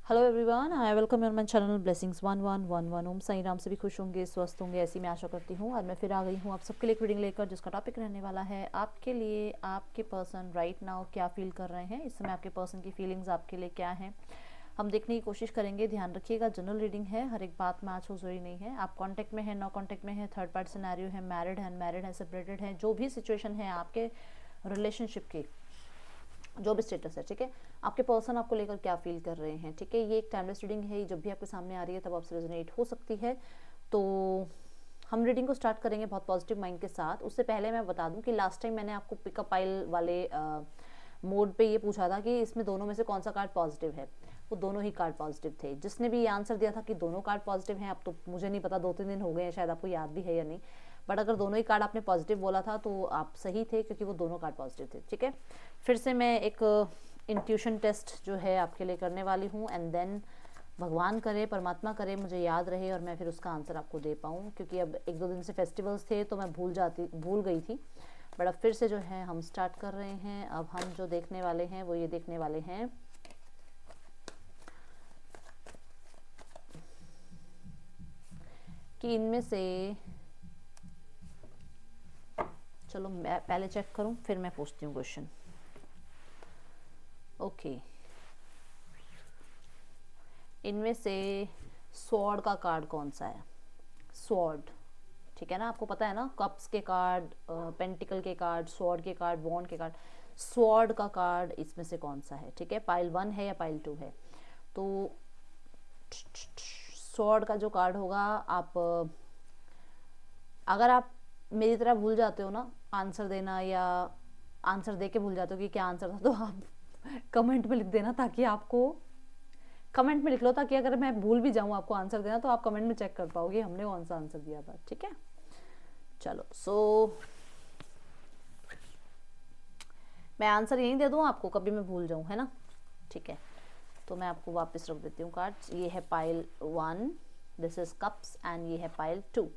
Hello everyone, I welcome your my channel blessings 1111। ओम साई राम से भी खुश होंगे, स्वस्थ होंगे, ऐसी मैं आशा करती हूँ। और मैं फिर आ गई हूँ आप सबके लिए एक रीडिंग लेकर, जिसका टॉपिक रहने वाला है आपके लिए आपके पर्सन राइट नाउ क्या फील कर रहे हैं। इस समय आपके पर्सन की फीलिंग्स आपके लिए क्या हैं, हम देखने की कोशिश करेंगे। ध्यान रखिएगा, जनरल रीडिंग है, हर एक बात मैच हो जरूरी नहीं है। आप कांटेक्ट में है, नो कांटेक्ट में है, थर्ड पार्टी सिनेरियो है, मैरिड है, अनमैरिड है, सेपरेटेड है, जो भी सिचुएशन है आपके रिलेशनशिप की, जो भी स्टेटस है, ठीक है, आपके पर्सन आपको लेकर क्या फील कर रहे हैं। ठीक है, ये एक टाइमलेस रीडिंग है, जब भी आपके सामने आ रही है तब आपसे रेजोनेट हो सकती है। तो हम रीडिंग को स्टार्ट करेंगे बहुत पॉजिटिव माइंड के साथ। उससे पहले मैं बता दूं कि लास्ट टाइम मैंने आपको पिकअप पाइल वाले मोड पे ये पूछा था कि इसमें दोनों में से कौन सा कार्ड पॉजिटिव है। वो दोनों ही कार्ड पॉजिटिव थे। जिसने भी ये आंसर दिया था कि दोनों कार्ड पॉजिटिव हैं, अब तो मुझे नहीं पता, 2-3 दिन हो गए हैं, शायद आपको याद भी है या नहीं, बट अगर दोनों ही कार्ड आपने पॉजिटिव बोला था तो आप सही थे, क्योंकि वो दोनों कार्ड पॉजिटिव थे। ठीक है, फिर से मैं एक इंट्यूशन टेस्ट जो है आपके लिए करने वाली हूँ, एंड देन भगवान करे, परमात्मा करे, मुझे याद रहे और मैं फिर उसका आंसर आपको दे पाऊँ, क्योंकि अब 1-2 दिन से फेस्टिवल्स थे तो मैं भूल गई थी। बट अब फिर से जो है हम स्टार्ट कर रहे हैं। अब हम जो देखने वाले हैं वो ये देखने वाले हैं कि इनमें से, चलो मैं पहले चेक करूं फिर मैं पूछती हूँ क्वेश्चन। ओके, इनमें से स्वॉर्ड का कार्ड कौन सा है? स्वॉर्ड, ठीक है ना, आपको पता है ना, कप्स के कार्ड, पेंटिकल के कार्ड, स्वॉर्ड के कार्ड, बॉन्ड के कार्ड। स्वॉर्ड का कार्ड इसमें से कौन सा है? ठीक है, पाइल 1 है या पाइल 2 है? तो स्वॉर्ड का जो कार्ड होगा, आप अगर आप मेरी तरह भूल जाते हो ना आंसर देना, या आंसर दे के भूल जाते हो कि क्या आंसर था, तो आप कमेंट में लिख देना, ताकि आपको कमेंट में लिख लो, ताकि अगर मैं भूल भी जाऊँ आपको आंसर देना तो आप कमेंट में चेक कर पाओगे हमने कौन सा आंसर दिया था। ठीक है, चलो मैं आंसर यहीं दे दूँ आपको, कभी मैं भूल जाऊँ, है ना। ठीक है, तो मैं आपको वापस रख देती हूँ कार्ड्स। ये है pile 1, this is cups, and ये है पाइल 2,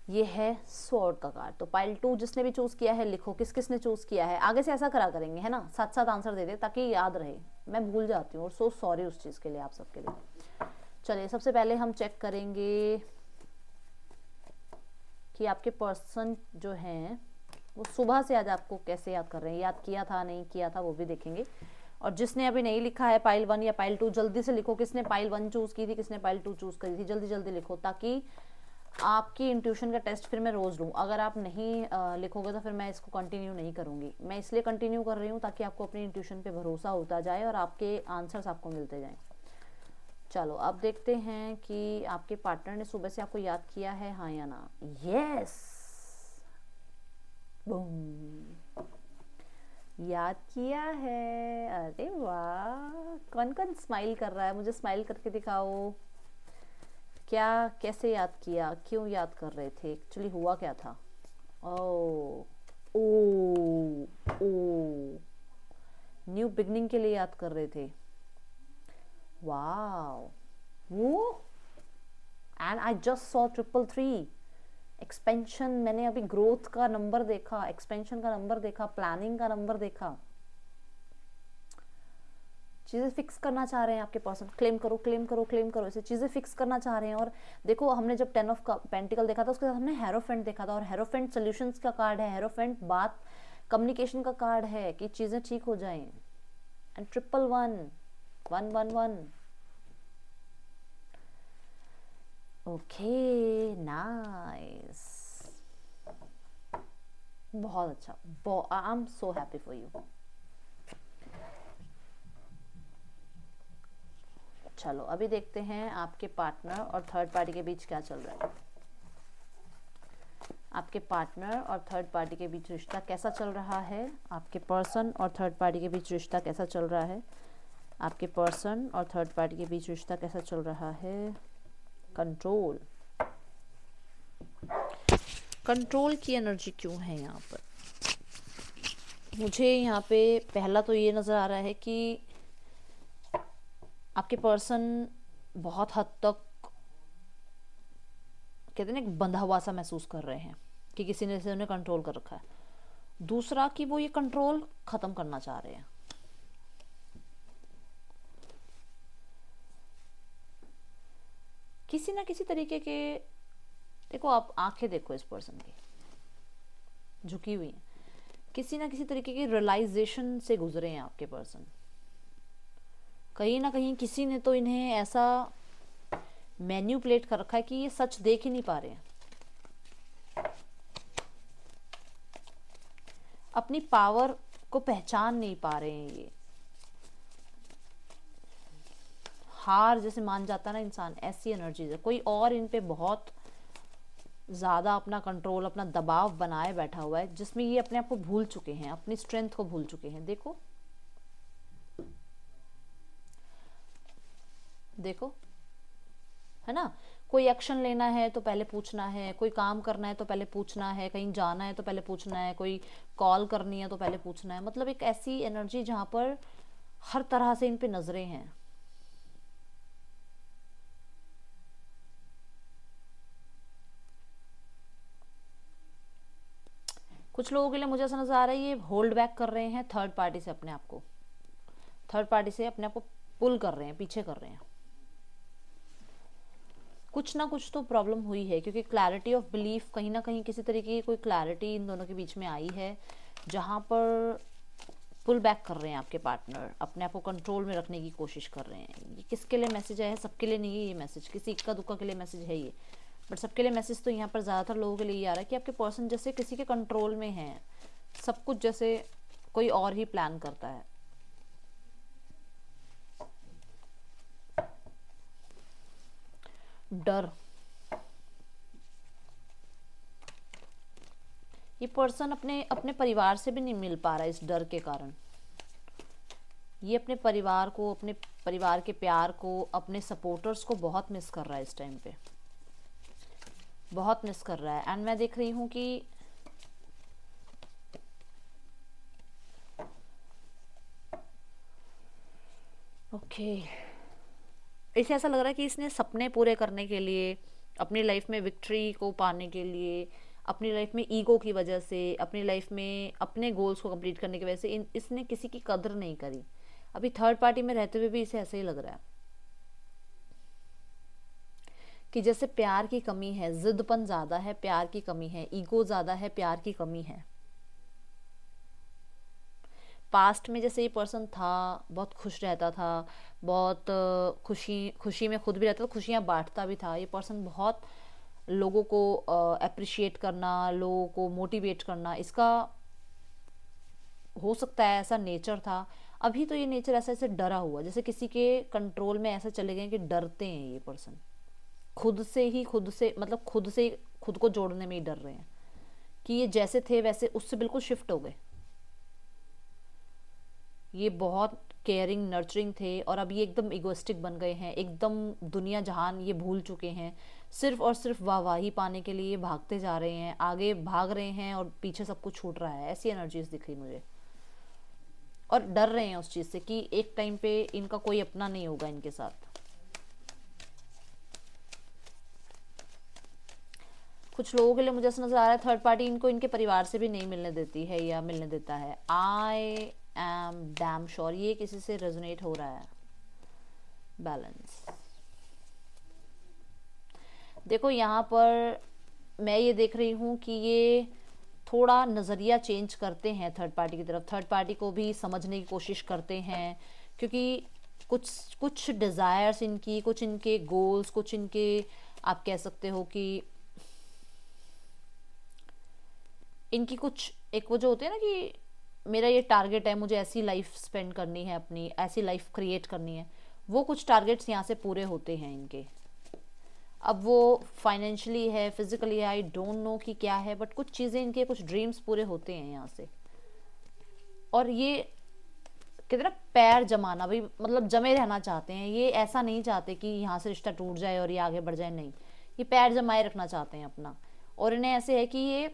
ये है स्वॉर्ड का कार्ड। तो पाइल 2 जिसने भी चूज किया है लिखो किस किसने चूज किया है। आगे से ऐसा करा करेंगे, है ना, साथ साथ आंसर दे दे ताकि याद रहे। मैं भूल जाती हूँ और सो सॉरी उस चीज़ के लिए, आप सबके लिए। चलिए, सबसे पहले हम चेक करेंगे कि आपके पर्सन जो हैं वो सुबह से आज आपको कैसे याद कर रहे हैं, याद किया था नहीं किया था वो भी देखेंगे। और जिसने अभी नहीं लिखा है पाइल 1 या पाइल 2, जल्दी से लिखो किसने पाइल 1 चूज की थी, किसने पाइल 2 चूज करी थी, जल्दी जल्दी लिखो, ताकि आपकी इंट्यूशन का टेस्ट फिर मैं रोज़ लूँ। अगर आप नहीं लिखोगे तो फिर मैं इसको कंटिन्यू नहीं करूँगी। मैं इसलिए कंटिन्यू कर रही हूँ ताकि आपको अपनी इंट्यूशन पे भरोसा होता जाए और आपके आंसर्स आपको मिलते जाएं। चलो अब देखते हैं कि आपके पार्टनर ने सुबह से आपको याद किया है, हाँ या ना। यस, बूम, याद किया है। अरे वाह, कौन कौन स्माइल कर रहा है? मुझे स्माइल करके दिखाओ। क्या, कैसे याद किया, क्यों याद कर रहे थे, एक्चुअली हुआ क्या था? ओ ओ ओ, न्यू बिगनिंग के लिए याद कर रहे थे। वाओ, वो, and I just saw 333 expansion. मैंने अभी ग्रोथ का नंबर देखा, एक्सपेंशन का नंबर देखा, प्लानिंग का नंबर देखा। चीज़ें फिक्स करना चाह रहे हैं आपके पर्सन, क्लेम करो क्लेम करो क्लेम करो, ऐसे चीज़ें फिक्स करना चाह रहे हैं। और देखो, हमने जब 10 ऑफ पेंटिकल देखा था, उसके साथ हमने हेरोफेंट देखा था, और हेरोफेंट सॉल्यूशंस का कार्ड है, हेरोफेंट बात कम्युनिकेशन का कार्ड है कि चीज़ें ठीक हो जाएं। एंड 111 ओके, नाइस, बहुत अच्छा, I am so happy for you. चलो अभी देखते हैं आपके पार्टनर और थर्ड पार्टी के बीच क्या चल रहा है। आपके पार्टनर और थर्ड पार्टी के बीच रिश्ता कैसा चल रहा है? आपके पर्सन और थर्ड पार्टी के बीच रिश्ता कैसा चल रहा है? आपके पर्सन और थर्ड पार्टी के बीच रिश्ता कैसा चल रहा है? कंट्रोल, कंट्रोल की एनर्जी क्यों है यहाँ पर? मुझे यहाँ पे पहला तो ये नज़र आ रहा है कि आपके पर्सन बहुत हद तक, कहते हैं ना, एक बंधा हुआ सा महसूस कर रहे हैं कि किसी ने से उन्हें कंट्रोल कर रखा है। दूसरा कि वो ये कंट्रोल ख़त्म करना चाह रहे हैं। किसी ना किसी तरीके के, देखो आप आंखें देखो इस पर्सन की झुकी हुई हैं, किसी ना किसी तरीके की रियलाइजेशन से गुजरे हैं आपके पर्सन। कहीं ना कहीं किसी ने तो इन्हें ऐसा मैन्युपुलेट कर रखा है कि ये सच देख ही नहीं पा रहे हैं, अपनी पावर को पहचान नहीं पा रहे हैं। ये हार जैसे मान जाता ना इंसान, ऐसी एनर्जी है। कोई और इन पे बहुत ज़्यादा अपना कंट्रोल, अपना दबाव बनाए बैठा हुआ है, जिसमें ये अपने आप को भूल चुके हैं, अपनी स्ट्रेंथ को भूल चुके हैं। देखो देखो, है ना, कोई एक्शन लेना है तो पहले पूछना है, कोई काम करना है तो पहले पूछना है, कहीं जाना है तो पहले पूछना है, कोई कॉल करनी है तो पहले पूछना है। मतलब एक ऐसी एनर्जी जहां पर हर तरह से इन पे नजरें हैं। कुछ लोगों के लिए मुझे ऐसा नजर आ रहा है ये होल्ड बैक कर रहे हैं थर्ड पार्टी से अपने आप को, थर्ड पार्टी से अपने आप को पुल कर रहे हैं, पीछे कर रहे हैं। कुछ ना कुछ तो प्रॉब्लम हुई है, क्योंकि क्लैरिटी ऑफ बिलीफ, कहीं ना कहीं किसी तरीके की कोई क्लैरिटी इन दोनों के बीच में आई है, जहां पर पुल बैक कर रहे हैं आपके पार्टनर, अपने आप को कंट्रोल में रखने की कोशिश कर रहे हैं। ये किसके लिए मैसेज है? सबके लिए नहीं है ये मैसेज, किसी इक्का दुक्का के लिए मैसेज है ये, बट सबके लिए मैसेज तो यहाँ पर ज़्यादातर लोगों के लिए ये आ रहा है कि आपके पर्सन जैसे किसी के कंट्रोल में है, सब कुछ जैसे कोई और ही प्लान करता है। डर, ये पर्सन अपने अपने परिवार से भी नहीं मिल पा रहा है इस डर के कारण। ये अपने परिवार को, अपने परिवार के प्यार को, अपने सपोर्टर्स को बहुत मिस कर रहा है इस टाइम पे, बहुत मिस कर रहा है। एंड मैं देख रही हूँ कि ओके, इसे ऐसा लग रहा है कि इसने सपने पूरे करने के लिए, अपनी लाइफ में विक्ट्री को पाने के लिए, अपनी लाइफ में ईगो की वजह से, अपनी लाइफ में अपने गोल्स को कंप्लीट करने की वजह से इसने किसी की कदर नहीं करी। अभी थर्ड पार्टी में रहते हुए भी इसे ऐसे ही लग रहा है कि जैसे प्यार की कमी है, जिद्दपन ज्यादा है, प्यार की कमी है, ईगो ज्यादा है, प्यार की कमी है। पास्ट में जैसे ये पर्सन था, बहुत खुश रहता था, बहुत खुशी में खुद भी रहता था, खुशियाँ बांटता भी था। ये पर्सन बहुत लोगों को अप्रिशिएट करना, लोगों को मोटिवेट करना, इसका हो सकता है ऐसा नेचर था। अभी तो ये नेचर ऐसा ऐसे डरा हुआ, जैसे किसी के कंट्रोल में ऐसे चले गए कि डरते हैं ये पर्सन, खुद से मतलब खुद से खुद को जोड़ने में ही डर रहे हैं कि ये जैसे थे वैसे उससे बिल्कुल शिफ्ट हो गए। ये बहुत केयरिंग नर्चरिंग थे और अब ये एकदम इगोइस्टिक बन गए हैं, एकदम दुनिया जहान ये भूल चुके हैं, सिर्फ और सिर्फ वाहवाही पाने के लिए भागते जा रहे हैं, आगे भाग रहे हैं और पीछे सब कुछ छूट रहा है। ऐसी एनर्जीज दिख रही मुझे, और डर रहे हैं उस चीज़ से कि एक टाइम पे इनका कोई अपना नहीं होगा इनके साथ। कुछ लोगों के लिए मुझे ऐसा नजर आ रहा है थर्ड पार्टी इनको इनके परिवार से भी नहीं मिलने देती है या मिलने देता है। आई एम डैम श्योर ये किसी से रेजोनेट हो रहा है। बैलेंस, देखो यहाँ पर मैं ये देख रही हूँ कि ये थोड़ा नज़रिया चेंज करते हैं थर्ड पार्टी की तरफ, थर्ड पार्टी को भी समझने की कोशिश करते हैं, क्योंकि कुछ कुछ डिज़ायर्स इनकी, कुछ इनके गोल्स, कुछ इनके आप कह सकते हो कि इनकी कुछ एक वो जो होते हैं ना कि मेरा ये टारगेट है, मुझे ऐसी लाइफ स्पेंड करनी है, अपनी ऐसी लाइफ क्रिएट करनी है, वो कुछ टारगेट्स यहाँ से पूरे होते हैं इनके। अब वो फाइनेंशियली है, फिजिकली है, आई डोंट नो कि क्या है, बट कुछ चीज़ें इनके, कुछ ड्रीम्स पूरे होते हैं यहाँ से। और ये कहते ना पैर जमाना, भाई मतलब जमे रहना चाहते हैं ये, ऐसा नहीं चाहते कि यहाँ से रिश्ता टूट जाए और ये आगे बढ़ जाए, नहीं, ये पैर जमाए रखना चाहते हैं अपना। और इन्हें ऐसे है कि ये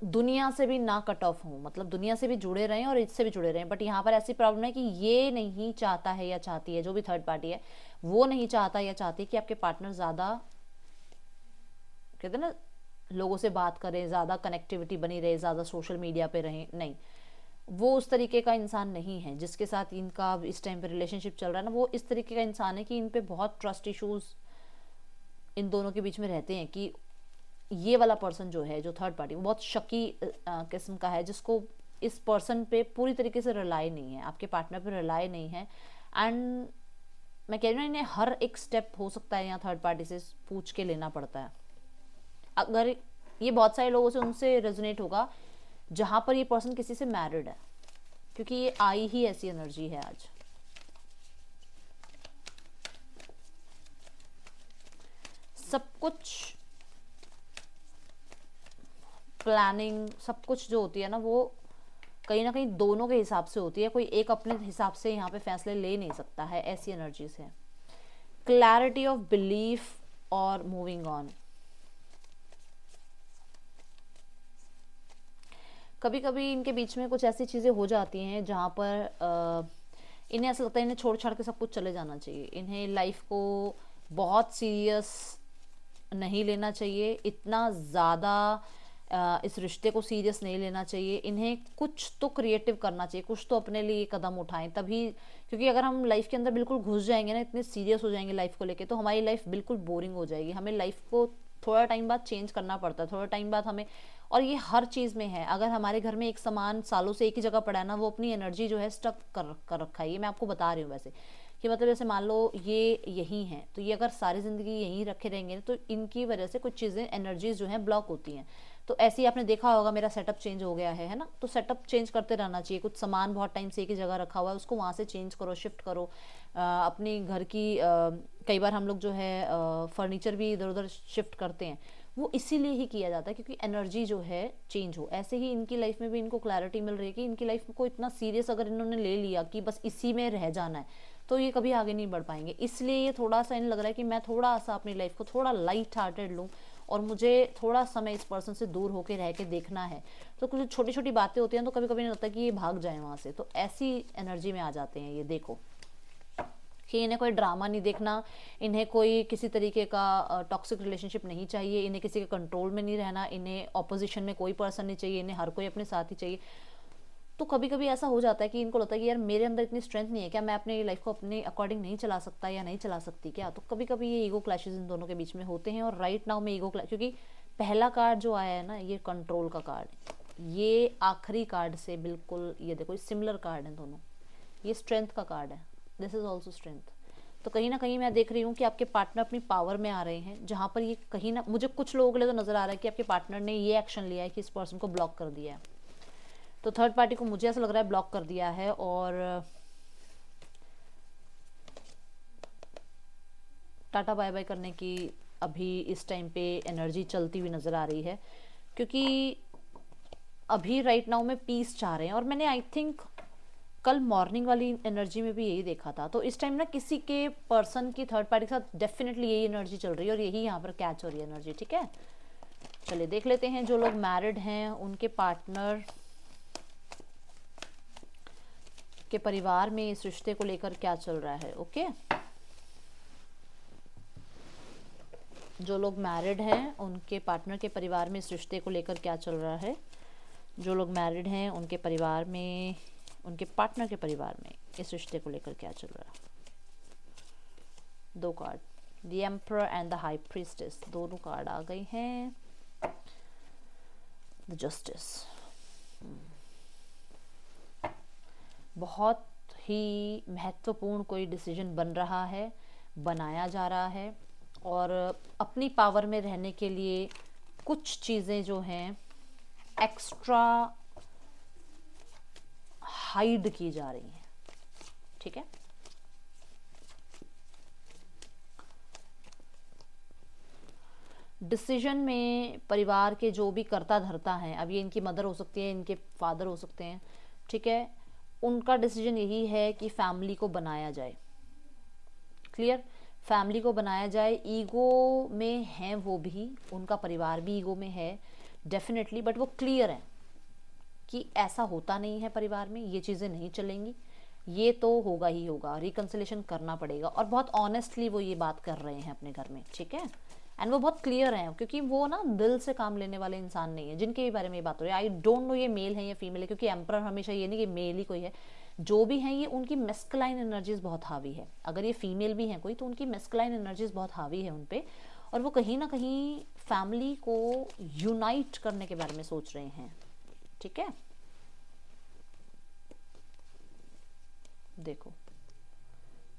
दुनिया से भी ना कट ऑफ हो, मतलब दुनिया से भी जुड़े रहें और इससे भी जुड़े रहें। बट यहाँ पर ऐसी प्रॉब्लम है कि ये नहीं चाहता है या चाहती है, जो भी थर्ड पार्टी है वो नहीं चाहता या चाहती कि आपके पार्टनर ज़्यादा कहते हैं ना लोगों से बात करें, ज़्यादा कनेक्टिविटी बनी रहे, ज़्यादा सोशल मीडिया पे रहें, नहीं, वो उस तरीके का इंसान नहीं है जिसके साथ इनका इस टाइम पे रिलेशनशिप चल रहा है ना, वो इस तरीके का इंसान है कि इन पे बहुत ट्रस्ट इश्यूज इन दोनों के बीच में रहते हैं कि ये वाला पर्सन जो है, जो थर्ड पार्टी, वो बहुत शकी किस्म का है, जिसको इस पर्सन पे पूरी तरीके से रिलाई नहीं है, आपके पार्टनर पे रिलाई नहीं है। एंड मैं कह रही हूँ इन्हें हर एक स्टेप हो सकता है यहाँ थर्ड पार्टी से पूछ के लेना पड़ता है। अगर ये बहुत सारे लोगों से उनसे रेजोनेट होगा जहाँ पर ये पर्सन किसी से मैरिड है, क्योंकि ये आई ही ऐसी एनर्जी है आज। सब कुछ प्लानिंग, सब कुछ जो होती है ना, वो कहीं ना कहीं दोनों के हिसाब से होती है, कोई एक अपने हिसाब से यहाँ पे फैसले ले नहीं सकता है, ऐसी एनर्जीज है। क्लैरिटी ऑफ बिलीफ और मूविंग ऑन। कभी कभी इनके बीच में कुछ ऐसी चीज़ें हो जाती हैं जहाँ पर इन्हें ऐसा लगता है इन्हें छोड़ छाड़ के सब कुछ चले जाना चाहिए, इन्हें लाइफ को बहुत सीरियस नहीं लेना चाहिए, इतना ज़्यादा इस रिश्ते को सीरियस नहीं लेना चाहिए, इन्हें कुछ तो क्रिएटिव करना चाहिए, कुछ तो अपने लिए कदम उठाएं तभी। क्योंकि अगर हम लाइफ के अंदर बिल्कुल घुस जाएंगे ना, इतने सीरियस हो जाएंगे लाइफ को लेके, तो हमारी लाइफ बिल्कुल बोरिंग हो जाएगी। हमें लाइफ को थोड़ा टाइम बाद चेंज करना पड़ता है, थोड़ा टाइम बाद हमें, और ये हर चीज़ में है। अगर हमारे घर में एक सामान सालों से एक ही जगह पड़ा है ना, वो अपनी एनर्जी जो है स्टक कर रखा है। ये मैं आपको बता रही हूँ वैसे कि मतलब जैसे मान लो ये यही हैं, तो ये अगर सारी ज़िंदगी यहीं रखे रहेंगे तो इनकी वजह से कुछ चीज़ें, एनर्जीज जो हैं ब्लॉक होती हैं। तो ऐसे ही आपने देखा होगा मेरा सेटअप चेंज हो गया है ना, तो सेटअप चेंज करते रहना चाहिए। कुछ सामान बहुत टाइम से एक ही जगह रखा हुआ है, उसको वहाँ से चेंज करो, शिफ्ट करो। अपनी घर की कई बार हम लोग जो है फर्नीचर भी इधर उधर शिफ्ट करते हैं, वो इसीलिए ही किया जाता है क्योंकि एनर्जी जो है चेंज हो। ऐसे ही इनकी लाइफ में भी इनको क्लैरिटी मिल रही है कि इनकी लाइफ को इतना सीरियस अगर इन्होंने ले लिया कि बस इसी में रह जाना है, तो ये कभी आगे नहीं बढ़ पाएंगे। इसलिए ये थोड़ा सा इन्हें लग रहा है कि मैं थोड़ा सा अपनी लाइफ को थोड़ा लाइट हार्टेड लूँ और मुझे थोड़ा समय इस पर्सन से दूर होकर रह के देखना है। तो कुछ छोटी छोटी बातें होती हैं तो कभी कभी नहीं लगता कि ये भाग जाए वहाँ से, तो ऐसी एनर्जी में आ जाते हैं ये। देखो कि इन्हें कोई ड्रामा नहीं देखना, इन्हें कोई किसी तरीके का टॉक्सिक रिलेशनशिप नहीं चाहिए, इन्हें किसी के कंट्रोल में नहीं रहना, इन्हें ऑपोजिशन में कोई पर्सन नहीं चाहिए, इन्हें हर कोई अपने साथ ही चाहिए। तो कभी कभी ऐसा हो जाता है कि इनको लगता है कि यार मेरे अंदर इतनी स्ट्रेंथ नहीं है क्या, मैं अपने लाइफ को अपने अकॉर्डिंग नहीं चला सकता या नहीं चला सकती क्या। तो कभी कभी ये ईगो क्लैशेस इन दोनों के बीच में होते हैं। और राइट नाउ में ईगो क्लैश, क्योंकि पहला कार्ड जो आया है ना, ये कंट्रोल का कार्ड, ये आखिरी कार्ड से बिल्कुल, ये देखो सिमिलर कार्ड है दोनों, ये स्ट्रेंथ का कार्ड है, दिस इज ऑल्सो स्ट्रेंथ। तो कहीं ना कहीं मैं देख रही हूँ कि आपके पार्टनर अपनी पावर में आ रहे हैं, जहाँ पर ये कहीं ना, मुझे कुछ लोगों के लिए तो नजर आ रहा है कि आपके पार्टनर ने ये एक्शन लिया है कि इस पर्सन को ब्लॉक कर दिया है। तो थर्ड पार्टी को मुझे ऐसा लग रहा है ब्लॉक कर दिया है, और टाटा बाय बाय करने की अभी इस टाइम पे एनर्जी चलती हुई नजर आ रही है, क्योंकि अभी राइट नाउ में पीस चाह रहे हैं। और मैंने आई थिंक कल मॉर्निंग वाली एनर्जी में भी यही देखा था। तो इस टाइम ना किसी के पर्सन की थर्ड पार्टी के साथ डेफिनेटली यही एनर्जी चल रही है, और यही यहाँ पर कैच हो रही है एनर्जी। ठीक है, चलिए देख लेते हैं जो लोग मैरिड हैं उनके पार्टनर के परिवार में इस रिश्ते को लेकर क्या चल रहा है। ओके, जो लोग मैरिड हैं उनके पार्टनर के परिवार में इस रिश्ते को लेकर क्या चल रहा है। जो लोग मैरिड हैं उनके परिवार में, उनके पार्टनर के परिवार में इस रिश्ते को लेकर क्या चल रहा है। दो card, the emperor and the high priestess, दोनों कार्ड आ गई हैं। द जस्टिस, बहुत ही महत्वपूर्ण कोई डिसीजन बन रहा है, बनाया जा रहा है, और अपनी पावर में रहने के लिए कुछ चीज़ें जो हैं एक्स्ट्रा हाइड की जा रही हैं। ठीक है, डिसीजन में परिवार के जो भी कर्ता धर्ता हैं, अब ये इनकी मदर हो सकती है, इनके फादर हो सकते हैं, ठीक है, उनका डिसीजन यही है कि फैमिली को बनाया जाए। क्लियर, फैमिली को बनाया जाए। ईगो में है वो भी, उनका परिवार भी ईगो में है डेफिनेटली, बट वो क्लियर है कि ऐसा होता नहीं है परिवार में, ये चीज़ें नहीं चलेंगी, ये तो होगा ही होगा, रिकंसिलेशन करना पड़ेगा। और बहुत ऑनेस्टली वो ये बात कर रहे हैं अपने घर में। ठीक है, एंड वो बहुत क्लियर हैं, क्योंकि वो ना दिल से काम लेने वाले इंसान नहीं है जिनके भी बारे में ये बात हो रही है। आई डोंट नो ये मेल है या फीमेल है, क्योंकि एम्परर हमेशा ये नहीं कि मेल ही कोई है, जो भी है ये उनकी मेस्कुलाइन एनर्जीज बहुत हावी है। अगर ये फीमेल भी है कोई तो उनकी मेस्कुलाइन एनर्जीज बहुत हावी है उन पे, और वो कहीं ना कहीं फैमिली को यूनाइट करने के बारे में सोच रहे हैं। ठीक है, देखो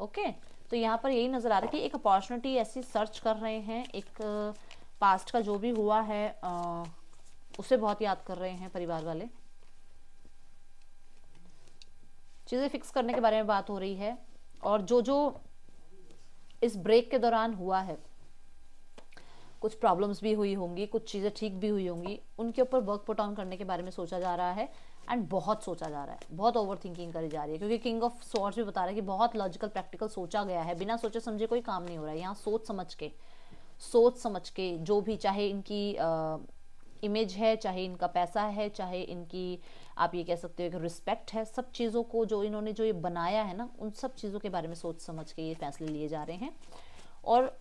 ओके तो यहाँ पर यही नजर आ रहा है कि एक अपॉर्चुनिटी ऐसी सर्च कर रहे हैं, एक पास्ट का जो भी हुआ है उसे बहुत याद कर रहे हैं परिवार वाले, चीजें फिक्स करने के बारे में बात हो रही है। और जो जो इस ब्रेक के दौरान हुआ है, कुछ प्रॉब्लम्स भी हुई होंगी, कुछ चीज़ें ठीक भी हुई होंगी, उनके ऊपर वर्क पुट ऑन करने के बारे में सोचा जा रहा है। एंड बहुत सोचा जा रहा है, बहुत ओवर थिंकिंग करी जा रही है, क्योंकि किंग ऑफ स्वॉर्ड्स भी बता रहा है कि बहुत लॉजिकल प्रैक्टिकल सोचा गया है, बिना सोचे समझे कोई काम नहीं हो रहा है। यहाँ सोच समझ के जो भी, चाहे इनकी इमेज है, चाहे इनका पैसा है, चाहे इनकी आप ये कह सकते हो कि रिस्पेक्ट है, सब चीज़ों को जो इन्होंने जो ये बनाया है ना, उन सब चीज़ों के बारे में सोच समझ के ये फैसले लिए जा रहे हैं, और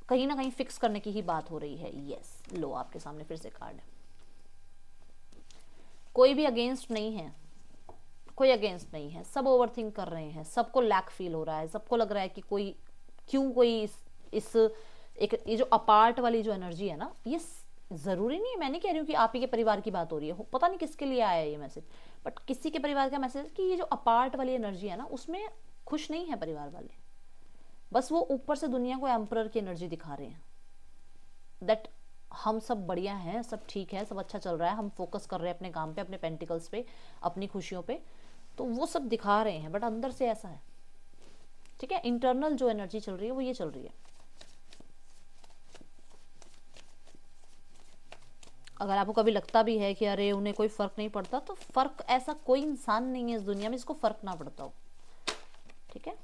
कहीं ना कहीं फिक्स करने की ही बात हो रही है। यस, लो आपके सामने फिर से कार्ड है, कोई भी अगेंस्ट नहीं है, कोई अगेंस्ट नहीं है, सब ओवरथिंक कर रहे हैं, सबको लैक फील हो रहा है, सबको लग रहा है कि कोई क्यों कोई इस एक ये जो अपार्ट वाली जो एनर्जी है ना, ये जरूरी नहीं है, मैं नहीं कह रही हूँ कि आप ही के परिवार की बात हो रही है, पता नहीं किसके लिए आया है ये मैसेज, बट किसी के परिवार का मैसेज कि ये जो अपार्ट वाली एनर्जी है ना, उसमें खुश नहीं है परिवार वाले, बस वो ऊपर से दुनिया को एम्परर की एनर्जी दिखा रहे हैं, दैट हम सब बढ़िया हैं, सब ठीक है, सब अच्छा चल रहा है, हम फोकस कर रहे हैं अपने काम पे, अपने पेंटिकल्स पे, अपनी खुशियों पे, तो वो सब दिखा रहे हैं, बट अंदर से ऐसा है। ठीक है, इंटरनल जो एनर्जी चल रही है वो ये चल रही है। अगर आपको कभी लगता भी है कि अरे उन्हें कोई फर्क नहीं पड़ता, तो फर्क, ऐसा कोई इंसान नहीं है इस दुनिया में जिसको फर्क ना पड़ता हो। ठीक है,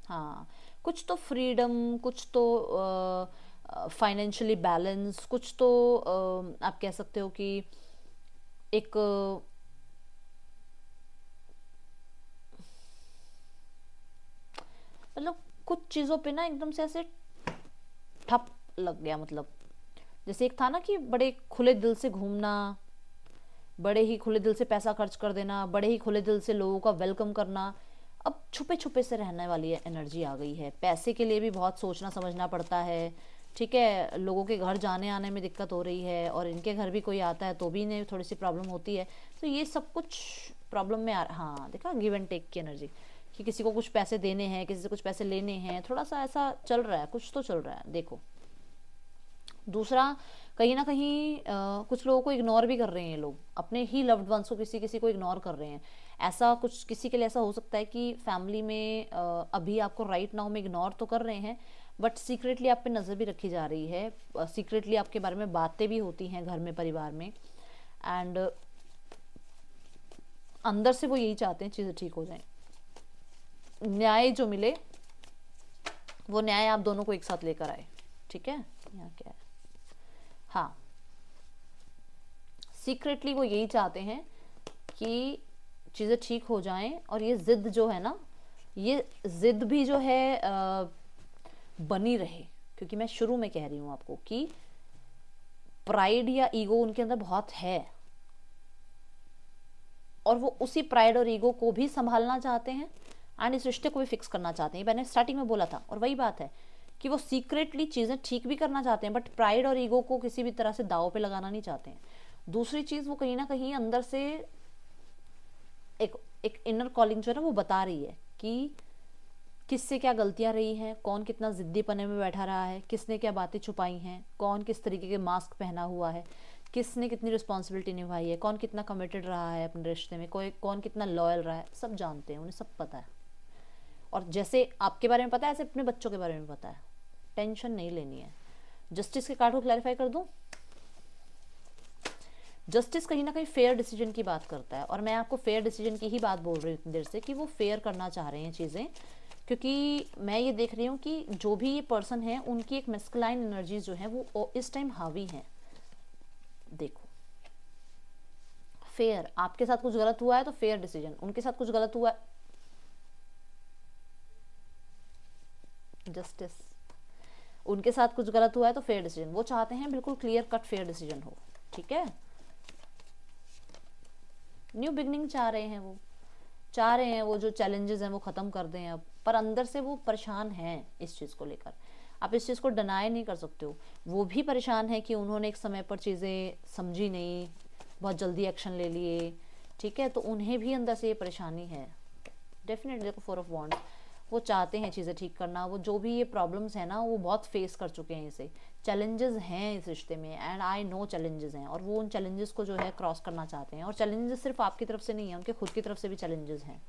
हाँ, कुछ तो फ्रीडम, कुछ तो फाइनेंशियली बैलेंस, कुछ तो आप कह सकते हो कि एक मतलब कुछ चीज़ों पे ना एकदम से ऐसे ठप लग गया, मतलब जैसे एक था ना कि बड़े खुले दिल से घूमना, बड़े ही खुले दिल से पैसा खर्च कर देना, बड़े ही खुले दिल से लोगों का वेलकम करना, अब छुपे छुपे से रहने वाली एनर्जी आ गई है। पैसे के लिए भी बहुत सोचना समझना पड़ता है। ठीक है, लोगों के घर जाने आने में दिक्कत हो रही है, और इनके घर भी कोई आता है तो भी इन्हें थोड़ी सी प्रॉब्लम होती है, तो ये सब कुछ प्रॉब्लम में हाँ देखा, गिव एंड टेक की एनर्जी, कि किसी को कुछ पैसे देने हैं, किसी से कुछ पैसे लेने हैं, थोड़ा सा ऐसा चल रहा है, कुछ तो चल रहा है। देखो, दूसरा, कहीं ना कहीं कुछ लोगों को इग्नोर भी कर रहे हैं लोग, अपने ही लव्ड वंस को किसी किसी को इग्नोर कर रहे हैं। ऐसा कुछ किसी के लिए ऐसा हो सकता है कि फैमिली में अभी आपको राइट नाउ में इग्नोर तो कर रहे हैं, बट सीक्रेटली आप पे नज़र भी रखी जा रही है, सीक्रेटली आपके बारे में बातें भी होती हैं घर में, परिवार में, एंड अंदर से वो यही चाहते हैं चीज़ें ठीक हो जाएं, न्याय जो मिले वो न्याय आप दोनों को एक साथ लेकर आए। ठीक है, यहाँ क्या है, हाँ, सीक्रेटली वो यही चाहते हैं कि चीज़ें ठीक हो जाएं, और ये जिद जो है ना, ये जिद भी जो है बनी रहे, क्योंकि मैं शुरू में कह रही हूँ आपको कि प्राइड या ईगो उनके अंदर बहुत है, और वो उसी प्राइड और ईगो को भी संभालना चाहते हैं, एंड इस रिश्ते को भी फिक्स करना चाहते हैं। मैंने स्टार्टिंग में बोला था, और वही बात है कि वो सीक्रेटली चीज़ें ठीक भी करना चाहते हैं, बट प्राइड और ईगो को किसी भी तरह से दाव पे लगाना नहीं चाहते हैं। दूसरी चीज़, वो कहीं ना कहीं अंदर से एक इनर कॉलिंग जो है ना, वो बता रही है कि किससे क्या गलतियां रही हैं, कौन कितना जिद्दी पने में बैठा रहा है, किसने क्या बातें छुपाई हैं, कौन किस तरीके के मास्क पहना हुआ है, किसने कितनी रिस्पॉन्सिबिलिटी निभाई है, कौन कितना कमिटेड रहा है अपने रिश्ते में, कोई कौन कितना लॉयल रहा है, सब जानते हैं, उन्हें सब पता है। और जैसे आपके बारे में पता है, ऐसे अपने बच्चों के बारे में पता है, टेंशन नहीं लेनी है। जस्टिस के कार्ड को क्लैरिफाई कर दूं, जस्टिस कहीं ना कहीं फेयर डिसीजन की बात करता है, और मैं आपको फेयर डिसीजन की ही बात बोल रही हूँ इतनी देर से, कि वो फेयर करना चाह रहे हैं चीज़ें, क्योंकि मैं ये देख रही हूँ कि जो भी ये पर्सन है, उनकी एक मैस्कुलाइन एनर्जीज जो है वो इस टाइम हावी हैं, देखो फेयर, आपके साथ कुछ गलत हुआ है तो फेयर डिसीजन, उनके साथ कुछ गलत हुआ है, जस्टिस, उनके साथ कुछ गलत हुआ है तो फेयर डिसीजन, वो चाहते हैं बिल्कुल क्लियर कट फेयर डिसीजन हो, ठीक है। न्यू बिगनिंग चाह रहे हैं, वो चाह रहे हैं वो जो चैलेंजेस हैं वो ख़त्म कर दें अब, पर अंदर से वो परेशान हैं इस चीज़ को लेकर, आप इस चीज़ को डिनाई नहीं कर सकते हो। वो भी परेशान है कि उन्होंने एक समय पर चीज़ें समझी नहीं, बहुत जल्दी एक्शन ले लिए, ठीक है, तो उन्हें भी अंदर से ये परेशानी है डेफिनेटली। देखो 4 ऑफ वॉन्ड्स, वो चाहते हैं चीज़ें ठीक करना, वो जो भी ये प्रॉब्लम्स है ना वो बहुत फेस कर चुके हैं, इसे चैलेंजेस हैं इस रिश्ते में, एंड आई नो चैलेंजेस हैं, और वो उन चैलेंजेस को जो है क्रॉस करना चाहते हैं, और चैलेंजेस सिर्फ आपकी तरफ से नहीं है, उनके खुद की तरफ से भी चैलेंजेस हैं,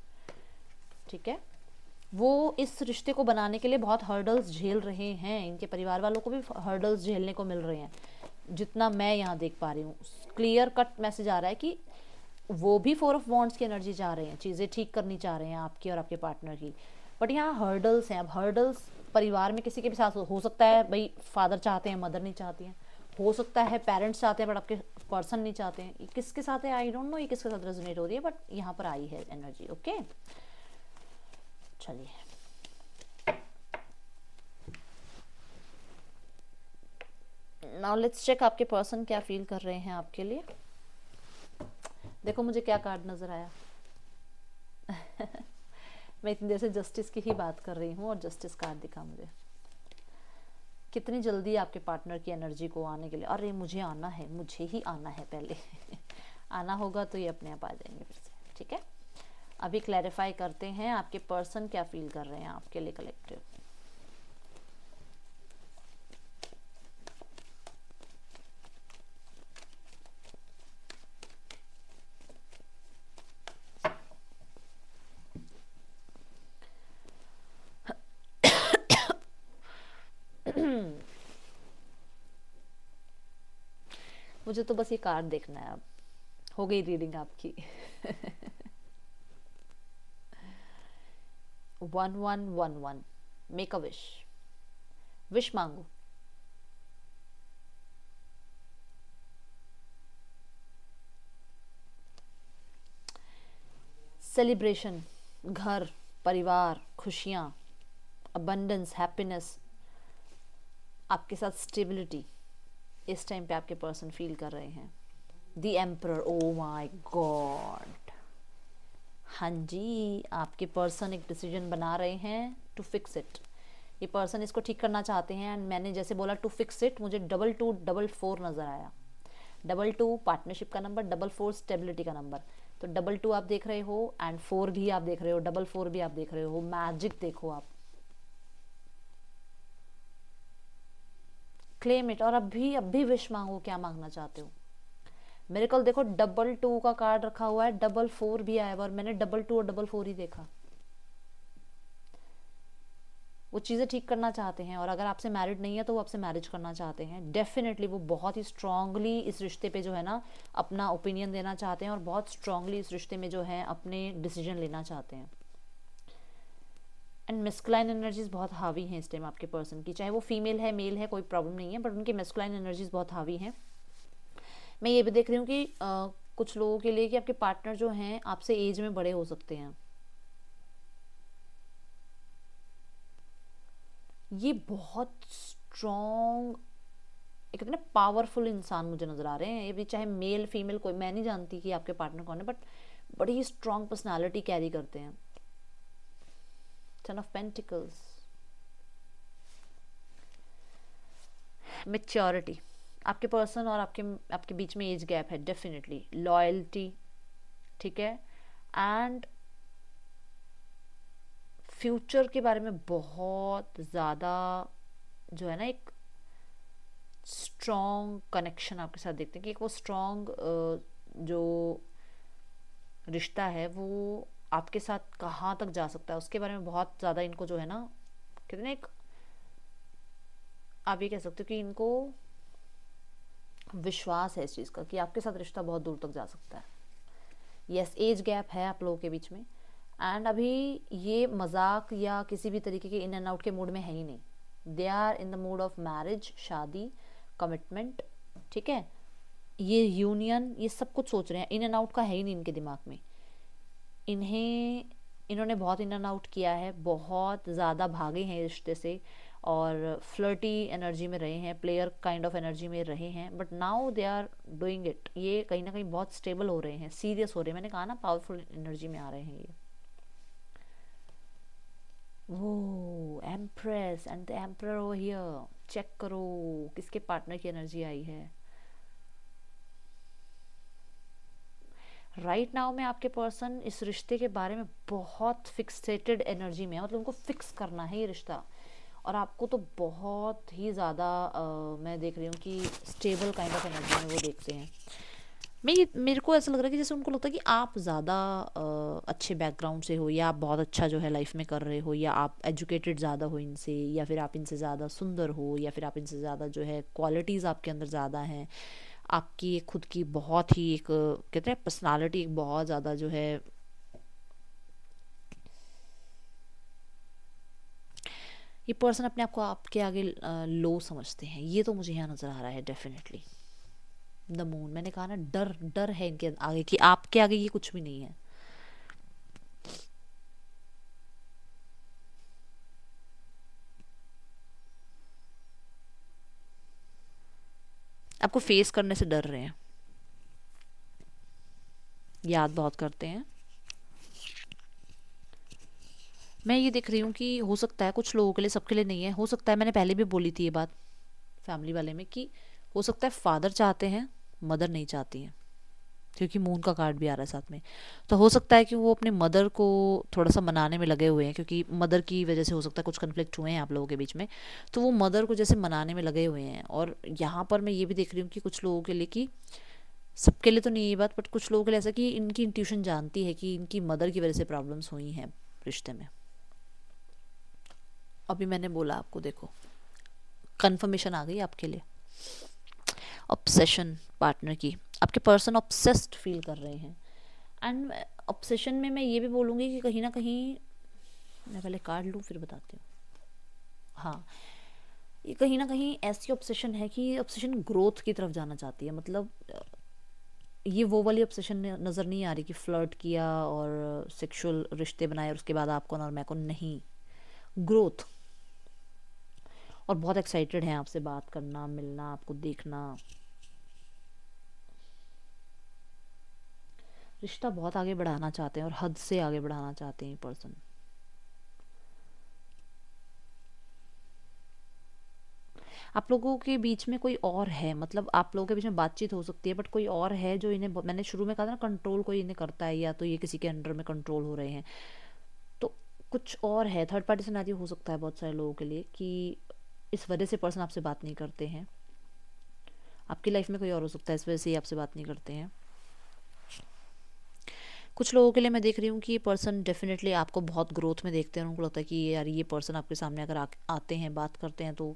ठीक है। वो इस रिश्ते को बनाने के लिए बहुत हर्डल्स झेल रहे हैं, इनके परिवार वालों को भी हर्डल्स झेलने को मिल रहे हैं, जितना मैं यहाँ देख पा रही हूँ। क्लियर कट मैसेज आ रहा है कि वो भी 4 ऑफ वॉन्ड्स की एनर्जी चाह रहे हैं, चीज़ें ठीक करनी चाह रहे हैं आपकी और आपके पार्टनर की, बट यहाँ हर्डल्स हैं। अब हर्डल्स परिवार में किसी के भी साथ हो सकता है, भाई फादर चाहते हैं मदर नहीं चाहती हैं, हो सकता है पेरेंट्स चाहते हैं बट आपके पर्सन नहीं चाहते हैं, ये किसके साथ है आई डोंट नो, ये किसके साथ रेजोनेट हो रही है, बट यहाँ पर आई है एनर्जी, ओके। चलिए नाउ लेट्स चेक आपके पर्सन क्या फील कर रहे हैं आपके लिए। देखो मुझे क्या कार्ड नजर आया मैं इतनी देर से जस्टिस की ही बात कर रही हूँ और जस्टिस कार्ड दिखा मुझे। कितनी जल्दी आपके पार्टनर की एनर्जी को आने के लिए, अरे मुझे आना है, मुझे ही आना है पहले आना होगा तो ये अपने आप आ जाएंगे फिर से, ठीक है। अभी क्लैरिफाई करते हैं आपके पर्सन क्या फील कर रहे हैं आपके लिए कलेक्टिव। मुझे तो बस ये कार्ड देखना है, अब हो गई रीडिंग आपकी 1111 मेक अ विश, विश मांगो। सेलिब्रेशन, घर, परिवार, खुशियाँ, अबंडेंस, हैप्पीनेस, आपके साथ स्टेबिलिटी इस टाइम पे आपके पर्सन फील कर रहे हैं। The emperor, oh my God, हाँ जी, आपके पर्सन एक डिसीजन बना रहे हैं टू फिक्स इट। ये पर्सन इसको ठीक करना चाहते हैं, एंड मैंने जैसे बोला टू फिक्स इट, मुझे 2244 नज़र आया। 22 पार्टनरशिप का नंबर, 44 स्टेबिलिटी का नंबर, तो 22 आप देख रहे हो एंड 4 भी आप देख रहे हो, 44 भी आप देख रहे हो, मैजिक देखो आप, क्लेम इट। और अब भी विश मांगो, क्या मांगना चाहते हो। मिरेकल देखो 22 का कार्ड रखा हुआ है, 44 भी आया और मैंने 22 और 44 ही देखा। वो चीज़ें ठीक करना चाहते हैं, और अगर आपसे मैरिड नहीं है तो वो आपसे मैरिज करना चाहते हैं डेफिनेटली। वो बहुत ही स्ट्रांगली इस रिश्ते पे जो है ना अपना ओपिनियन देना चाहते हैं, और बहुत स्ट्रांगली इस रिश्ते में जो है अपने डिसीजन लेना चाहते हैं। एंड मेस्कुलाइन एनर्जीज बहुत हावी हैं इस टाइम आपके पर्सन की, चाहे वो फीमेल है मेल है कोई प्रॉब्लम नहीं है, बट उनकी मेस्कुलाइन एनर्जीज बहुत हावी हैं। मैं ये भी देख रही हूँ कि कुछ लोगों के लिए कि आपके पार्टनर जो हैं आपसे एज में बड़े हो सकते हैं। ये बहुत स्ट्रॉन्ग, एक कहते हैं ना पावरफुल इंसान मुझे नज़र आ रहे हैं। ये भी चाहे मेल फीमेल कोई, मैं नहीं जानती कि आपके पार्टनर कौन है, बट बड़ी ही स्ट्रॉन्ग पर्सनालिटी कैरी करते हैं। 10 ऑफ पेंटिकल्स, मैच्योरिटी, आपके पर्सन और आपके बीच में एज गैप है डेफिनेटली। लॉयल्टी, ठीक है, एंड फ्यूचर के बारे में बहुत ज़्यादा जो है ना एक स्ट्रॉन्ग कनेक्शन आपके साथ देखते हैं कि एक वो स्ट्रॉन्ग जो रिश्ता है वो आपके साथ कहाँ तक जा सकता है उसके बारे में बहुत ज़्यादा इनको जो है ना कहते हैं एक, आप ये कह सकते हो कि इनको विश्वास है इस चीज़ का कि आपके साथ रिश्ता बहुत दूर तक जा सकता है। यस, एज गैप है आप लोगों के बीच में, एंड अभी ये मजाक या किसी भी तरीके के इन एंड आउट के मूड में है ही नहीं। They are in the mood of marriage, शादी, कमिटमेंट, ठीक है। ये यूनियन, ये सब कुछ सोच रहे हैं, इन एंड आउट का है ही नहीं इनके दिमाग में। इन्होंने बहुत इन एंड आउट किया है, बहुत ज़्यादा भागे हैं रिश्ते से, और फ्लर्टी एनर्जी में रहे हैं, प्लेयर काइंड ऑफ एनर्जी में रहे हैं, but now they are doing it. ये कहीं ना कहीं बहुत स्टेबल हो रहे हैं, सीरियस हो रहे हैं, मैंने कहा ना पावरफुल एनर्जी में आ रहे हैं ये। वो empress and the emperor over here, check करो किसके पार्टनर की एनर्जी आई है। राइट नाउ में आपके पर्सन इस रिश्ते के बारे में बहुत फिक्सेटेड एनर्जी में है, मतलब उनको फिक्स करना है ये रिश्ता, और आपको तो बहुत ही ज़्यादा मैं देख रही हूँ कि स्टेबल काइंड ऑफ एनर्जी में वो देखते हैं। मेरे को ऐसा लग रहा है कि जैसे उनको लगता है कि आप ज़्यादा अच्छे बैकग्राउंड से हो, या आप बहुत अच्छा जो है लाइफ में कर रहे हो, या आप एजुकेटेड ज़्यादा हो इनसे, या फिर आप इनसे ज़्यादा सुंदर हो, या फिर आप इनसे ज़्यादा जो है क्वालिटीज़ आपके अंदर ज़्यादा हैं, आपकी एक खुद की बहुत ही एक कहते हैं पर्सनालिटी एक बहुत ज़्यादा जो है, ये पर्सन अपने आप को आपके आगे लो समझते हैं, ये तो मुझे यहाँ नज़र आ रहा है डेफिनेटली। द मून, मैंने कहा ना डर डर है इनके आगे कि आपके आगे ये कुछ भी नहीं है। आपको फेस करने से डर रहे हैं, याद बहुत करते हैं। मैं ये देख रही हूँ कि हो सकता है कुछ लोगों के लिए, सबके लिए नहीं है, हो सकता है, मैंने पहले भी बोली थी ये बात फैमिली वाले में, कि हो सकता है फादर चाहते हैं, मदर नहीं चाहती हैं, क्योंकि मून का कार्ड भी आ रहा है साथ में। तो हो सकता है कि वो अपने मदर को थोड़ा सा मनाने में लगे हुए हैं, क्योंकि मदर की वजह से हो सकता है कुछ कन्फ्लिक्ट हुए हैं आप लोगों के बीच में, तो वो मदर को जैसे मनाने में लगे हुए हैं। और यहाँ पर मैं ये भी देख रही हूँ कि कुछ लोगों के लिए, कि सबके लिए तो नहीं ये बात, बट कुछ लोगों के लिए ऐसा कि इनकी इंट्यूशन जानती है कि इनकी मदर की वजह से प्रॉब्लम्स हुई हैं रिश्ते में। अभी मैंने बोला आपको, देखो कंफर्मेशन आ गई आपके लिए। ऑब्सेशन पार्टनर की, आपके पर्सन ऑब्सेस्ड फील कर रहे हैं, एंड ऑब्सेशन में मैं ये भी बोलूँगी कि कहीं ना कहीं, मैं पहले कार्ड लूँ फिर बताती हूँ। हाँ, ये कहीं ना कहीं ऐसी ऑब्सेशन है कि ऑब्सेशन ग्रोथ की तरफ जाना चाहती है, मतलब ये वो वाली ऑब्सेशन नज़र नहीं आ रही कि फ्लर्ट किया और सेक्सुअल रिश्ते बनाए और उसके बाद आपको और मैं को, नहीं, ग्रोथ। और बहुत एक्साइटेड हैं आपसे बात करना, मिलना, आपको देखना, रिश्ता बहुत आगे बढ़ाना चाहते हैं और हद से आगे बढ़ाना चाहते हैं ये पर्सन। आप लोगों के बीच में कोई और है, मतलब आप लोगों के बीच में बातचीत हो सकती है, बट कोई और है जो इन्हें, मैंने शुरू में कहा था ना, कंट्रोल कोई इन्हें करता है, या तो ये किसी के अंडर में कंट्रोल हो रहे हैं, तो कुछ और है। थर्ड पार्टी सिनेरियो हो सकता है बहुत सारे लोगों के लिए, कि इस वजह से पर्सन आपसे बात नहीं करते हैं। आपकी लाइफ में कोई और हो सकता है, इस वजह से ही आपसे बात नहीं करते हैं। कुछ लोगों के लिए मैं देख रही हूँ कि ये पर्सन डेफिनेटली आपको बहुत ग्रोथ में देखते हैं, उनको लगता है कि यार ये पर्सन आपके सामने अगर आते हैं, बात करते हैं, तो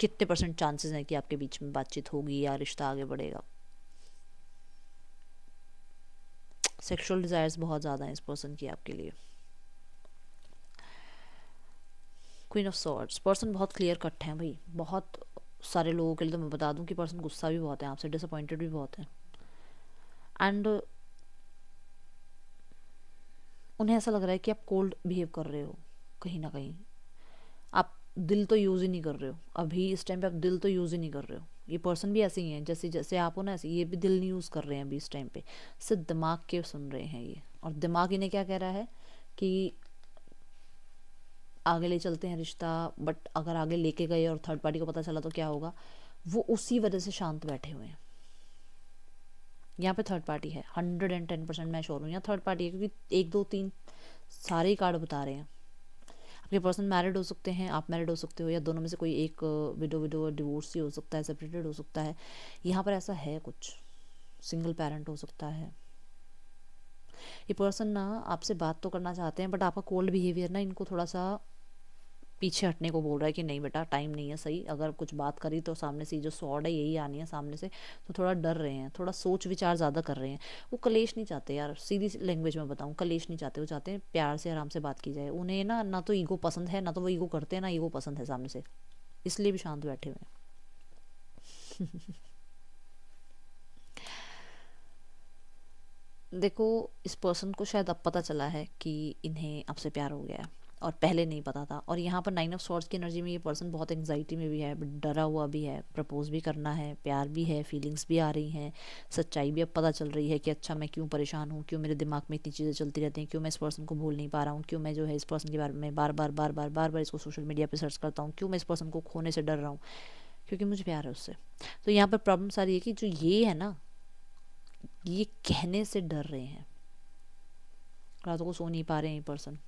कितने परसेंट चांसेस हैं कि आपके बीच में बातचीत होगी या रिश्ता आगे बढ़ेगा। सेक्सुअल डिज़ायर्स बहुत ज़्यादा हैं इस पर्सन की आपके लिए। क्वीन ऑफ सॉर्ड्स, पर्सन बहुत क्लियर कट हैं भाई, बहुत सारे लोगों के लिए तो मैं बता दूं कि पर्सन गुस्सा भी बहुत है आपसे, डिसअपॉइंटेड भी बहुत है, एंड उन्हें ऐसा लग रहा है कि आप कोल्ड बिहेव कर रहे हो कहीं ना कहीं, आप दिल तो यूज़ ही नहीं कर रहे हो अभी इस टाइम पे, आप दिल तो यूज़ ही नहीं कर रहे हो। ये पर्सन भी ऐसे ही हैं, जैसे जैसे आप हो ना, ऐसे ये भी दिल नहीं यूज़ कर रहे हैं अभी इस टाइम पे, सिर्फ दिमाग के सुन रहे हैं ये। और दिमाग इन्हें क्या कह रहा है कि आगे ले चलते हैं रिश्ता, बट अगर आगे लेके गए और थर्ड पार्टी को पता चला तो क्या होगा, वो उसी वजह से शांत बैठे हुए हैं। यहाँ पे थर्ड पार्टी है, 110% मैं श्योर हूँ यहाँ थर्ड पार्टी है, क्योंकि 1 2 3 सारे ही कार्ड बता रहे हैं। आपके पर्सन मैरिड हो सकते हैं, आप मैरिड हो सकते हो, या दोनों में से कोई एक विडो डिवोर्स ही हो सकता है, सेपरेटेड हो सकता है। यहाँ पर ऐसा है कुछ, सिंगल पेरेंट हो सकता है। ये पर्सन ना आपसे बात तो करना चाहते हैं, बट आपका कोल्ड बिहेवियर ना इनको थोड़ा सा पीछे हटने को बोल रहा है कि नहीं बेटा टाइम नहीं है सही, अगर कुछ बात करी तो सामने से जो सॉर्ड है यही आनी है सामने से, तो थोड़ा डर रहे हैं, थोड़ा सोच विचार ज़्यादा कर रहे हैं। वो कलेश नहीं चाहते यार, सीधी लैंग्वेज में बताऊँ, कलेश नहीं चाहते, वो चाहते हैं प्यार से आराम से बात की जाए। उन्हें ना ना तो ईगो पसंद है, ना तो वो ईगो करते हैं, ना ईगो पसंद है सामने से, इसलिए भी शांत बैठे हुए हैं। देखो, इस पर्सन को शायद अब पता चला है कि इन्हें आपसे प्यार हो गया है, और पहले नहीं पता था। और यहाँ पर 9 ऑफ सॉर्ड्स की एनर्जी में ये पर्सन बहुत एंग्जाइटी में भी है, बट डरा हुआ भी है। प्रपोज भी करना है, प्यार भी है, फीलिंग्स भी आ रही हैं, सच्चाई भी अब पता चल रही है कि अच्छा मैं क्यों परेशान हूँ, क्यों मेरे दिमाग में इतनी चीज़ें चलती रहती हैं, क्यों मैं इस पर्सन को भूल नहीं पा रहा हूँ, क्यों मैं जो है इस पर्सन के बारे में बार बार इसको सोशल मीडिया पर सर्च करता हूँ, क्यों मैं इस पर्सन को खोने से डर रहा हूँ, क्योंकि मुझे प्यार है उससे। तो यहाँ पर प्रॉब्लम सारी है कि जो ये है ना, ये कहने से डर रहे हैं, रातों को सो नहीं पा रहे हैं ये पर्सन।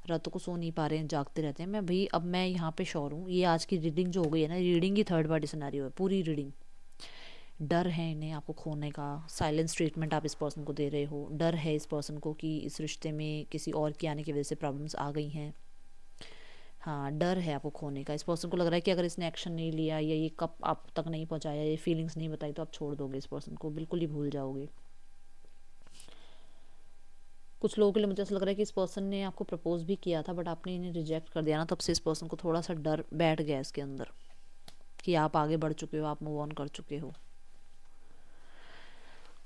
रातों को सो नहीं पा रहे हैं, जागते रहते हैं। मैं भाई, अब मैं यहाँ पे श्योर हूँ, ये आज की रीडिंग जो हो गई है ना, रीडिंग ही थर्ड पार्टी सिनेरियो है, पूरी रीडिंग। डर है इन्हें आपको खोने का, साइलेंस ट्रीटमेंट आप इस पर्सन को दे रहे हो। डर है इस पर्सन को कि इस रिश्ते में किसी और के आने की वजह से प्रॉब्लम्स आ गई हैं। हाँ, डर है आपको खोने का। इस पर्सन को लग रहा है कि अगर इसने एक्शन नहीं लिया या ये कप आप तक नहीं पहुँचाया, ये फीलिंग्स नहीं बताई, तो आप छोड़ दोगे इस पर्सन को, बिल्कुल ही भूल जाओगे। कुछ लोगों के लिए मुझे ऐसा लग रहा है कि इस पर्सन ने आपको प्रपोज भी किया था, बट आपने इन्हें रिजेक्ट कर दिया ना, तब से इस पर्सन को थोड़ा सा डर बैठ गया इसके अंदर कि आप आगे बढ़ चुके हो, आप मूव ऑन कर चुके हो।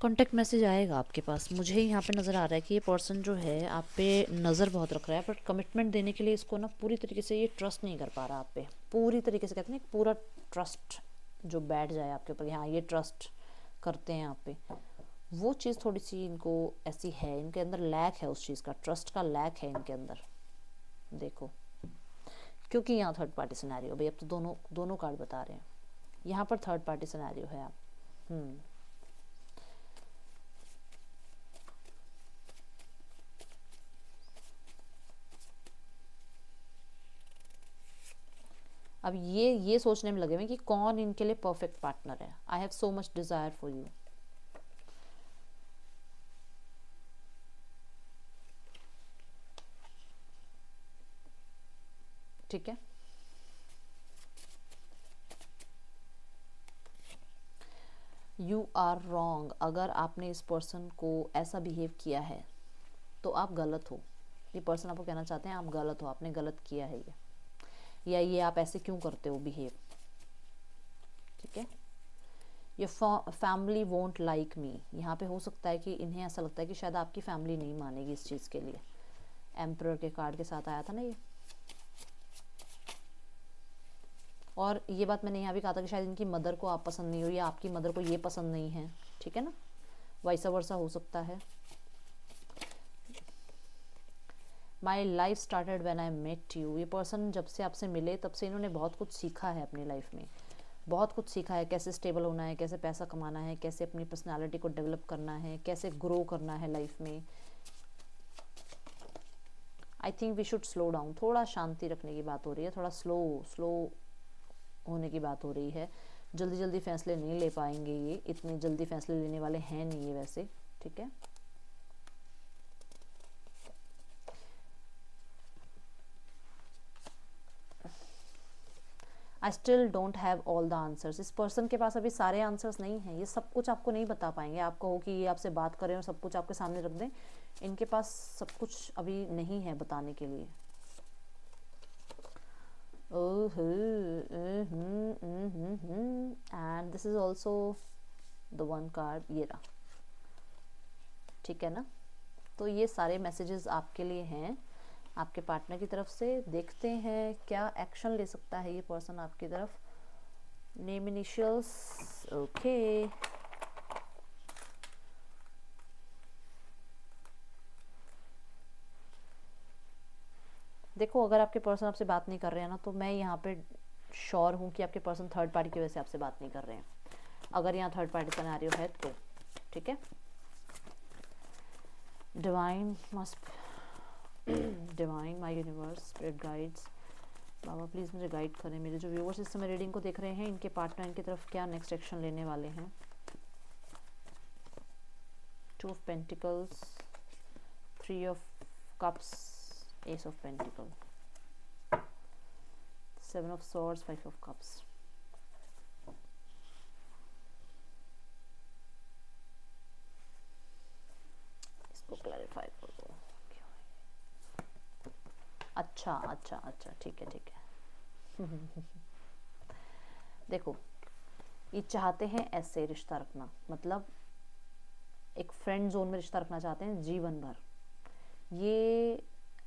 कॉन्टेक्ट मैसेज आएगा आपके पास। मुझे यहाँ पे नज़र आ रहा है कि ये पर्सन जो है आप पे नज़र बहुत रख रहा है, बट कमिटमेंट देने के लिए इसको ना पूरी तरीके से ये ट्रस्ट नहीं कर पा रहा आप पे। पूरी तरीके से कहते हैं ना, पूरा ट्रस्ट जो बैठ जाए आपके ऊपर, हाँ ये ट्रस्ट करते हैं आप पे, वो चीज़ थोड़ी सी इनको ऐसी है, इनके अंदर लैक है उस चीज़ का, ट्रस्ट का लैक है इनके अंदर। देखो, क्योंकि यहाँ थर्ड पार्टी सिनेरियो, भाई अब तो दोनों दोनों कार्ड बता रहे हैं, यहाँ पर थर्ड पार्टी सिनेरियो है आप। अब ये सोचने में लगे हुए कि कौन इनके लिए परफेक्ट पार्टनर है। I have so much desire for you. ठीक है, यू आर रॉन्ग। अगर आपने इस पर्सन को ऐसा बिहेव किया है तो आप गलत हो। ये पर्सन आपको कहना चाहते हैं आप गलत हो, आपने गलत किया है ये, या ये आप ऐसे क्यों करते हो बिहेव। ठीक है, ये फैमिली वोंट लाइक मी। यहाँ पे हो सकता है कि इन्हें ऐसा लगता है कि शायद आपकी फैमिली नहीं मानेगी इस चीज़ के लिए। एम्परर के कार्ड के साथ आया था ना ये। और ये बात मैंने यहाँ भी कहा था कि शायद इनकी मदर को आप पसंद नहीं हो, या आपकी मदर को ये पसंद नहीं है। ठीक है ना, वैसा वर्सा हो सकता है। My life started when I met you. ये पर्सन जब से आपसे मिले तब से इन्होंने बहुत कुछ सीखा है अपनी लाइफ में, बहुत कुछ सीखा है। कैसे स्टेबल होना है, कैसे पैसा कमाना है, कैसे अपनी पर्सनालिटी को डेवलप करना है, कैसे ग्रो करना है लाइफ में। I think we should slow down. थोड़ा शांति रखने की बात हो रही है, थोड़ा स्लो होने की बात हो रही है। जल्दी जल्दी फैसले नहीं ले पाएंगे ये, इतने जल्दी फैसले लेने वाले हैं नहीं ये वैसे। ठीक है, I still don't have all the answers. इस पर्सन के पास अभी सारे आंसर्स नहीं हैं, ये सब कुछ आपको नहीं बता पाएंगे। आप कहो कि ये आपसे बात करें और सब कुछ आपके सामने रख दें, इनके पास सब कुछ अभी नहीं है बताने के लिए। And this is also the one card, ये रहा। ठीक है ना, तो ये सारे मैसेजेस आपके लिए हैं आपके पार्टनर की तरफ से। देखते हैं क्या एक्शन ले सकता है ये पर्सन आपकी तरफ। Name initials, okay. देखो, अगर आपके पर्सन आपसे बात नहीं कर रहे हैं ना, तो मैं यहाँ पे श्योर हूँ कि आपके पर्सन थर्ड पार्टी की वजह से आपसे बात नहीं कर रहे हैं, अगर यहाँ थर्ड पार्टी सिनेरियो है तो। ठीक है, divine must, divine, my universe, spirit guides, Baba please मुझे गाइड करें। मेरे जो व्यूअर्स इस समय रीडिंग को देख रहे हैं, इनके पार्टनर इनकी तरफ क्या नेक्स्ट एक्शन लेने वाले हैं। 2 of pentacles, 3 of cups, S of pentacle, 7 of swords, 5 of cups. इसको क्लैरिफाई कर दो। अच्छा अच्छा अच्छा, ठीक है ठीक है। देखो, ये चाहते हैं ऐसे रिश्ता रखना, मतलब एक फ्रेंड जोन में रिश्ता रखना चाहते हैं जीवन भर, ये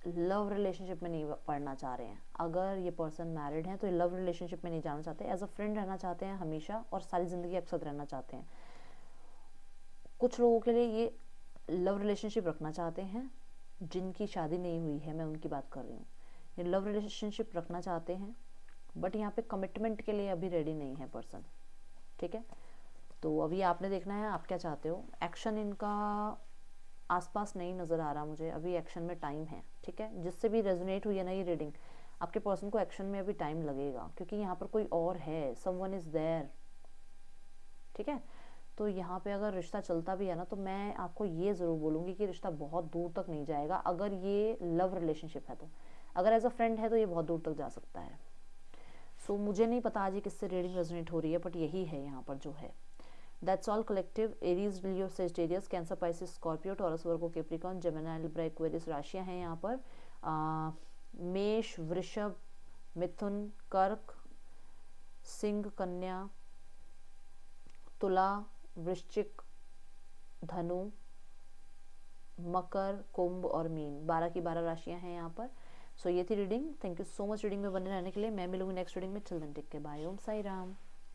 लव रिलेशनशिप में नहीं पढ़ना चाह रहे हैं। अगर ये पर्सन मैरिड हैं तो ये लव रिलेशनशिप में नहीं जाना चाहते, एज अ फ्रेंड रहना चाहते हैं हमेशा और सारी ज़िंदगी एक साथ रहना चाहते हैं। कुछ लोगों के लिए ये लव रिलेशनशिप रखना चाहते हैं जिनकी शादी नहीं हुई है, मैं उनकी बात कर रही हूँ। ये लव रिलेशनशिप रखना चाहते हैं बट यहाँ पे कमिटमेंट के लिए अभी रेडी नहीं है पर्सन, ठीक है। तो अभी आपने देखना है आप क्या चाहते हो। एक्शन इनका आसपास नहीं नज़र आ रहा मुझे, अभी एक्शन में टाइम है, ठीक है। जिससे भी रेजोनेट हुई है ना ये रीडिंग, आपके पर्सन को एक्शन में अभी टाइम लगेगा क्योंकि यहाँ पर कोई और है, समवन इज़ देयर, ठीक है। तो यहाँ पे अगर रिश्ता चलता भी है ना तो मैं आपको ये ज़रूर बोलूँगी कि रिश्ता बहुत दूर तक नहीं जाएगा अगर ये लव रिलेशनशिप है तो। अगर एज अ फ्रेंड है तो ये बहुत दूर तक जा सकता है। सो मुझे नहीं पता आज ये किससे रीडिंग रेजोनेट हो रही है, बट यही है यहाँ पर जो है। That's all collective. Aries, Leo, Sagittarius, Cancer, Pisces, Scorpio, Taurus, Virgo, Capricorn, Gemini, Libra, Aquarius राशियाँ हैं यहाँ पर। मेष, वृषभ, मिथुन, कर्क, सिंह, कन्या, तुला, वृश्चिक, धनु, मकर, कुंभ और मीन, 12 की 12 राशियां हैं यहाँ पर। सो ये थी reading. Thank you so much reading में बने रहने के लिए। मैं मिलूंगी नेक्स्ट रीडिंग में। चिल्ड्रन टेक के बाय। ओम साई राम।